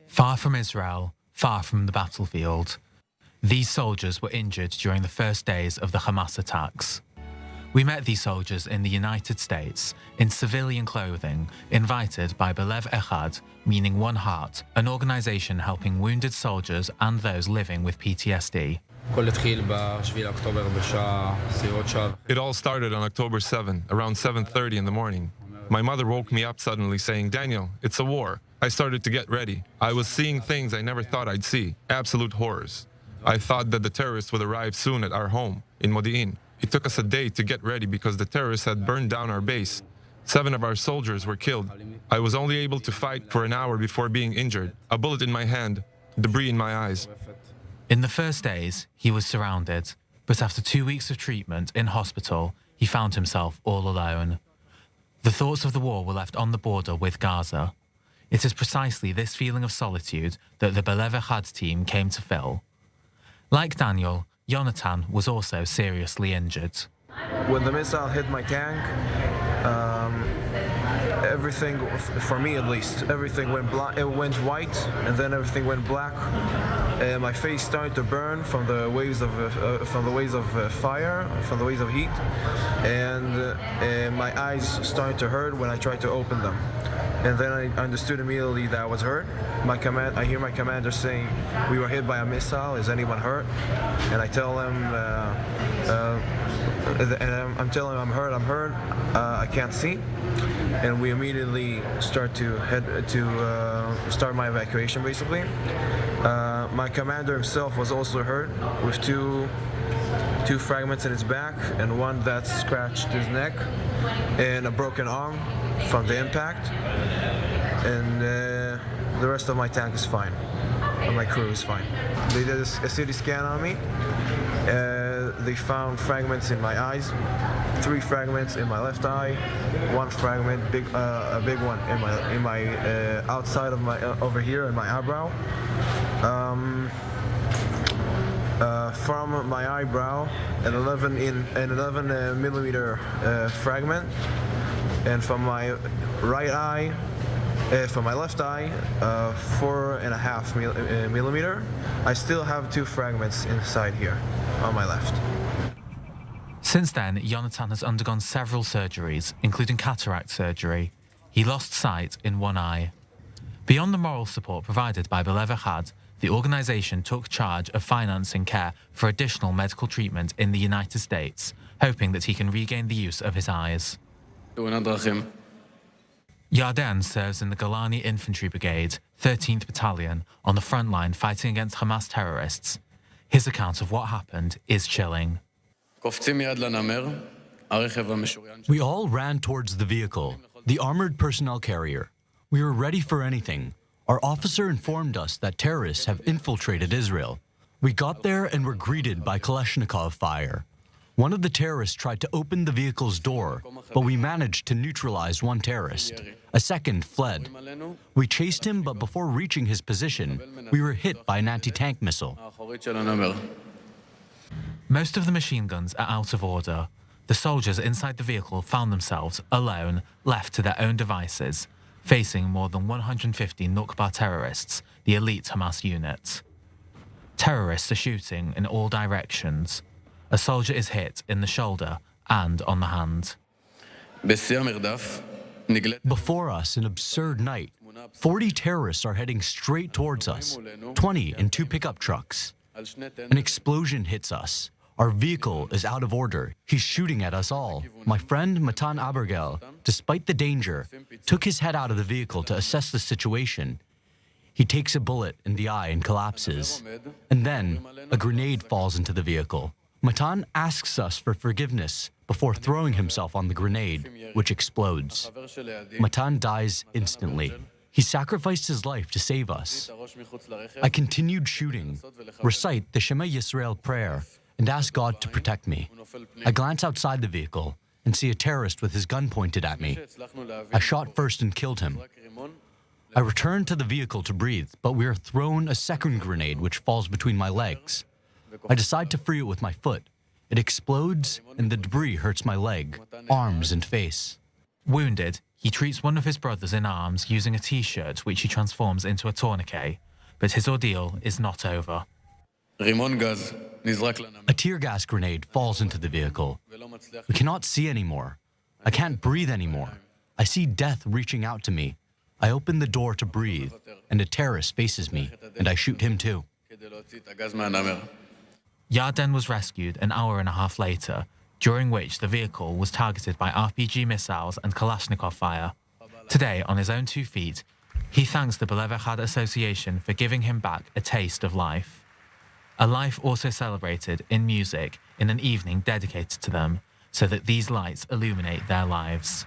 Far from Israel, far from the battlefield, these soldiers were injured during the first days of the Hamas attacks. We met these soldiers in the United States, in civilian clothing, invited by Belev Echad, meaning One Heart, an organization helping wounded soldiers and those living with PTSD. It all started on October 7, around 7:30 in the morning. My mother woke me up suddenly saying, "Daniel, it's a war." I started to get ready. I was seeing things I never thought I'd see, absolute horrors. I thought that the terrorists would arrive soon at our home in Modi'in. It took us a day to get ready because the terrorists had burned down our base. 7 of our soldiers were killed. I was only able to fight for an hour before being injured. A bullet in my hand, debris in my eyes. In the first days, he was surrounded, but after 2 weeks of treatment in hospital, he found himself all alone. The thoughts of the war were left on the border with Gaza. It is precisely this feeling of solitude that the Belev Echad team came to fill. Like Daniel, Jonathan was also seriously injured. When the missile hit my tank, everything, for me at least, everything went black. It went white, and then everything went black. My face started to burn from the waves of fire, from the waves of heat, and my eyes started to hurt when I tried to open them. And then I understood immediately that I was hurt. I hear my commander saying, "We were hit by a missile. Is anyone hurt?" And I tell him, I'm telling him I'm hurt. I can't see. And we immediately start to start my evacuation. Basically, my commander himself was also hurt with two fragments in his back and one that scratched his neck and a broken arm from the impact. And the rest of my tank is fine. And my crew is fine. They did a CT scan on me. They found fragments in my eyes, 3 fragments in my left eye, 1 fragment, a big one in my outside of my over here in my eyebrow. From my eyebrow, an 11 millimeter fragment, and from my right eye, from my left eye, 4.5 millimeter. I still have 2 fragments inside here on my left. Since then, Jonathan has undergone several surgeries, including cataract surgery. He lost sight in one eye. Beyond the moral support provided by Belev Echad, the organization took charge of financing care for additional medical treatment in the United States, hoping that he can regain the use of his eyes. Yarden serves in the Golani Infantry Brigade, 13th Battalion, on the front line fighting against Hamas terrorists. His account of what happened is chilling. We all ran towards the vehicle, the armored personnel carrier. We were ready for anything. Our officer informed us that terrorists have infiltrated Israel. We got there and were greeted by Kalashnikov fire. One of the terrorists tried to open the vehicle's door, but we managed to neutralize one terrorist. A second fled. We chased him, but before reaching his position, we were hit by an anti-tank missile. Most of the machine guns are out of order. The soldiers inside the vehicle found themselves alone, left to their own devices, facing more than 150 Nukba terrorists, the elite Hamas unit. Terrorists are shooting in all directions. A soldier is hit in the shoulder and on the hand. Before us, an absurd night. 40 terrorists are heading straight towards us, 20 in 2 pickup trucks. An explosion hits us. Our vehicle is out of order. He's shooting at us all. My friend Matan Abergel, despite the danger, took his head out of the vehicle to assess the situation. He takes a bullet in the eye and collapses. And then, a grenade falls into the vehicle. Matan asks us for forgiveness before throwing himself on the grenade, which explodes. Matan dies instantly. He sacrificed his life to save us. I continued shooting, recite the Shema Yisrael prayer, and ask God to protect me. I glance outside the vehicle and see a terrorist with his gun pointed at me. I shot first and killed him. I return to the vehicle to breathe, but we are thrown a second grenade which falls between my legs. I decide to free it with my foot. It explodes and the debris hurts my leg, arms, and face. Wounded, He treats one of his brothers in arms using a t-shirt which he transforms into a tourniquet, but his ordeal is not over. A tear gas grenade falls into the vehicle. We cannot see anymore. I can't breathe anymore. I see death reaching out to me. I open the door to breathe, and a terrorist faces me, and I shoot him too. Yarden was rescued an hour and a half later, during which the vehicle was targeted by RPG missiles and Kalashnikov fire. Today, on his own 2 feet, he thanks the Belev Echad Association for giving him back a taste of life. A life also celebrated in music in an evening dedicated to them, so that these lights illuminate their lives.